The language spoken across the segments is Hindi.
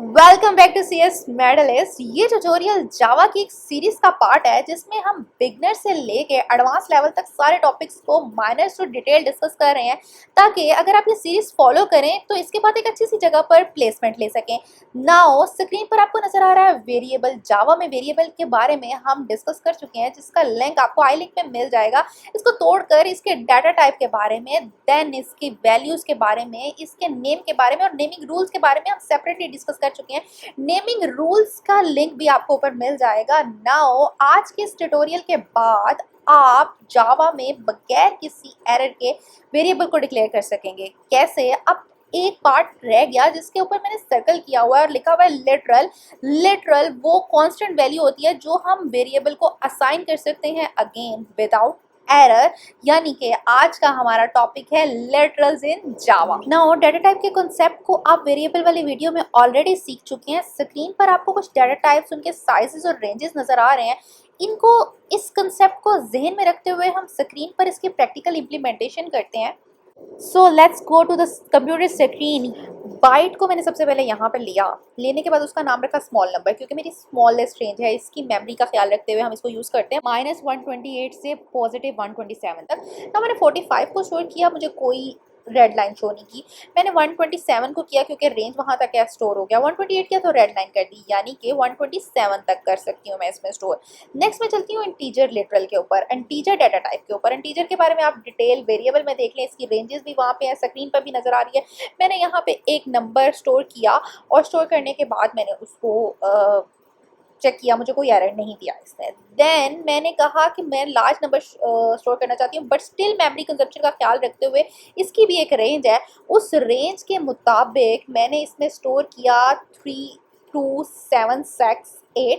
Welcome back to C S medalist. ये ट्यूटोरियल जावा की एक सीरीज का पार्ट है जिसमें हम बिगनर से लेके एडवांस लेवल तक सारे टॉपिक्स को माइनर टू डिटेल डिस्कस कर रहे हैं, ताकि अगर आप ये सीरीज फॉलो करें तो इसके बाद एक अच्छी सी जगह पर प्लेसमेंट ले सकें। नाउ स्क्रीन पर आपको नजर आ रहा है वेरिएबल। जावा में वेरिएबल के बारे में हम डिस्कस कर चुके हैं, जिसका लिंक आपको आई लिंक में मिल जाएगा। इसको तोड़कर इसके डाटा टाइप के बारे में, देन इसकी वैल्यूज के बारे में, इसके नेम के बारे में और नेमिंग रूल्स के बारे में हम सेपरेटली डिस्कस कर चुके हैं। नेमिंग रूल्स का लिंक भी आपको ऊपर मिल जाएगा। नाउ आज के इस ट्यूटोरियल के बाद आप जावा में बगैर किसी एरर के वेरिएबल को डिक्लेयर कर सकेंगे। कैसे? अब एक पार्ट रह गया जिसके ऊपर मैंने सर्कल किया हुआ है और लिखा हुआ है लिटरल। लिटरल वो कांस्टेंट वैल्यू होती है जो हम वेरिएबल को असाइन कर सकते हैं अगेन विदाउट एरर। यानी कि आज का हमारा टॉपिक है लिटरल्स इन जावा। नाउ डाटा टाइप के कॉन्सेप्ट को आप वेरिएबल वाली वीडियो में ऑलरेडी सीख चुके हैं। स्क्रीन पर आपको कुछ डाटा टाइप्स, उनके साइजेस और रेंजेस नजर आ रहे हैं। इनको, इस कंसेप्ट को जहन में रखते हुए हम स्क्रीन पर इसकी प्रैक्टिकल इम्प्लीमेंटेशन करते हैं। So let's go to the computer screen. Byte को मैंने सबसे पहले यहाँ पर लिया। लेने के बाद उसका नाम रखा स्मॉल नंबर, क्योंकि मेरी स्मॉलेस्ट रेंज है। इसकी मेमोरी का ख्याल रखते हुए हम इसको यूज़ करते हैं -128 से +127 तक। तो मैंने 45 को स्टोर किया, मुझे कोई रेड लाइन शो नहीं की। मैंने 127 को किया क्योंकि रेंज वहाँ तक क्या स्टोर हो गया। 128 किया तो रेड लाइन कर दी, यानी कि 127 तक कर सकती हूँ मैं इसमें स्टोर। नेक्स्ट मैं चलती हूँ इंटीजर लिटरल के ऊपर, इंटीजर डाटा टाइप के ऊपर। इंटीजर के बारे में आप डिटेल वेरिएबल में देख लें, इसकी रेंजेस भी वहाँ पे है, स्क्रीन पर भी नजर आ रही है। मैंने यहाँ पे एक नंबर स्टोर किया और स्टोर करने के बाद मैंने उसको चेक किया, मुझे कोई एरर नहीं दिया इसने। देन मैंने कहा कि मैं लार्ज नंबर स्टोर करना चाहती हूँ, बट स्टिल मेमोरी कंजप्शन का ख्याल रखते हुए इसकी भी एक रेंज है। उस रेंज के मुताबिक मैंने इसमें स्टोर किया 3276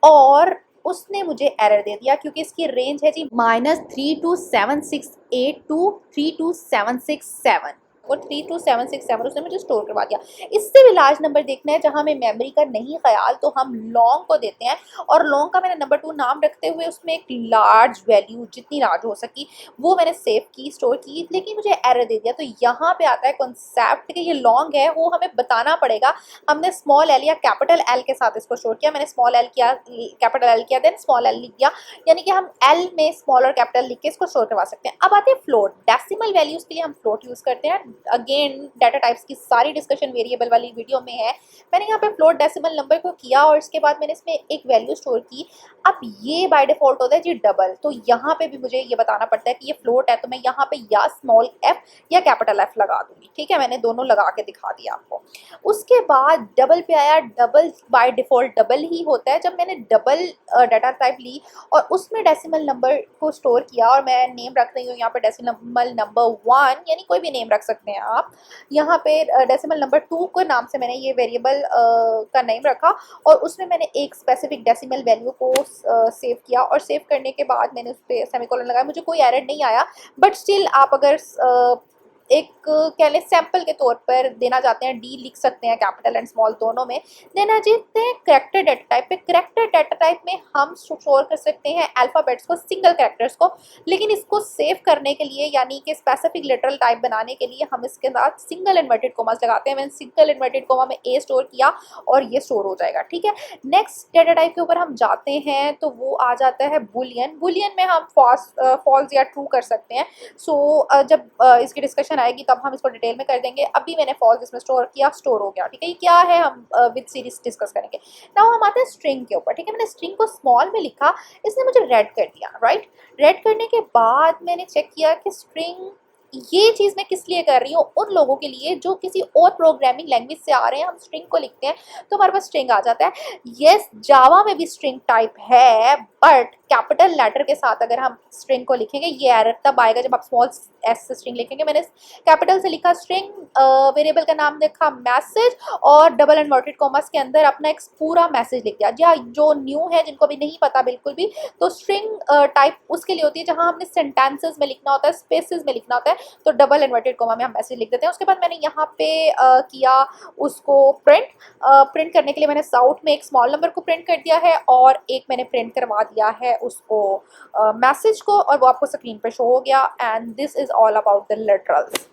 और उसने मुझे एरर दे दिया क्योंकि इसकी रेंज है जी -32768 टू 32767 और 32767 उसने मुझे स्टोर करवा दिया। इससे भी लार्ज नंबर देखना है जहां हमें मेमोरी का नहीं ख्याल, तो हम लॉन्ग को देते हैं और लॉन्ग का मैंने नंबर 2 नाम रखते हुए उसमें एक लार्ज वैल्यू, जितनी लार्ज हो सकी वो मैंने सेव की, स्टोर की, लेकिन मुझे एरर दे दिया। तो यहाँ पे आता है कॉन्सेप्ट कि ये लॉन्ग है, वो हमें बताना पड़ेगा। हमने स्मॉल एल या कैपिटल एल के साथ इसको स्टोर किया। मैंने स्मॉल एल किया, कैपिटल एल किया, देन स्मॉल एल लिख दिया, यानी कि हम एल में स्मॉल और कैपिटल लिख के इसको स्टोर करवा सकते हैं। अब आते हैं फ्लोट। डेसिमल वैल्यूज के लिए हम फ्लोट यूज करते हैं। अगेन डाटा टाइप्स की सारी डिस्कशन वेरिएबल वाली वीडियो में है। मैंने यहाँ पे फ्लोट डेसिमल नंबर को किया और इसके बाद मैंने इसमें एक वैल्यू स्टोर की। अब ये बाय डिफॉल्ट होता है जी डबल, तो यहाँ पे भी मुझे ये बताना पड़ता है कि ये फ्लोट है, तो मैं यहाँ पे या स्मॉल एफ या कैपिटल एफ लगा दूंगी। ठीक है, मैंने दोनों लगा के दिखा दिया आपको। उसके बाद डबल पे आया। डबल बाय डिफॉल्ट डबल ही होता है। जब मैंने डबल डाटा टाइप ली और उसमें डेसिमल नंबर को स्टोर किया और मैं नेम रख रही हूँ यहाँ पे डेसिमल नंबर 1, यानी कोई भी नेम रख सकते हैं आप। यहाँ पे डेसिमल नंबर 2 के नाम से मैंने ये वेरिएबल का नेम रखा और उसमें मैंने एक स्पेसिफिक डेसिमल वैल्यू को सेव किया और सेव करने के बाद मैंने उस पर सेमीकोलन लगाया। मुझे कोई एरर नहीं आया, बट स्टिल आप अगर एक कह लें सैम्पल के तौर पर देना चाहते हैं, डी लिख सकते हैं कैपिटल एंड स्मॉल दोनों में। देना चाहते हैं करेक्टर डाटा टाइप पे। करेक्टर डाटा टाइप में हम स्टोर कर सकते हैं अल्फ़ाबेट्स को, सिंगल कैरेक्टर्स को, लेकिन इसको सेव करने के लिए यानी कि स्पेसिफिक लिटरल टाइप बनाने के लिए हम इसके साथ सिंगल इन्वर्टेड कोमास लगाते हैं। मैंने सिंगल इन्वर्टेड कोमा में ए स्टोर किया और ये स्टोर हो जाएगा। ठीक है, नेक्स्ट डाटा टाइप के ऊपर हम जाते हैं तो वो आ जाता है बुलियन। बुलियन में हम फॉल्स या ट्रू कर सकते हैं। सो जब इसकी डिस्कशन आएगी तब हम इसको डिटेल में कर देंगे। अभी मैंने फॉल्स इसमें स्टोर किया, स्टोर हो गया। ठीक है, ये क्या है हम विद सीरीज डिस्कस करेंगे। नाउ हम आते हैं स्ट्रिंग के ऊपर। ठीक है, मैंने स्ट्रिंग को स्मॉल में लिखा, इसने मुझे रेड कर दिया। राइट, रेड करने के बाद मैंने चेक किया कि स्ट्रिंग, ये चीज़ मैं किस लिए कर रही हूँ, उन लोगों के लिए जो किसी और प्रोग्रामिंग लैंग्वेज से आ रहे हैं। हम स्ट्रिंग को लिखते हैं तो हमारे पास स्ट्रिंग आ जाता है। यस, जावा में भी स्ट्रिंग टाइप है, बट कैपिटल लेटर के साथ अगर हम स्ट्रिंग को लिखेंगे ये एरर तब आएगा जब आप स्मॉल एस से स्ट्रिंग लिखेंगे। मैंने कैपिटल से लिखा स्ट्रिंग, वेरिएबल का नाम लिखा मैसेज और डबल इन्वर्टेड कॉमास के अंदर अपना एक पूरा मैसेज लिख दिया। जी, जो न्यू है, जिनको भी नहीं पता बिल्कुल भी, तो स्ट्रिंग टाइप उसके लिए होती है जहां हमने सेंटेंसेस में लिखना होता है, स्पेसेस में लिखना होता है, तो डबल इन्वर्टेड कोमा में हम मैसेज लिख देते हैं। उसके बाद मैंने यहाँ पे किया उसको प्रिंट। प्रिंट करने के लिए मैंने साउथ में एक स्मॉल नंबर को प्रिंट कर दिया है और एक मैंने प्रिंट करवा दिया है उसको मैसेज को, और वो आपको स्क्रीन पे शो हो गया। And this is all about the literals.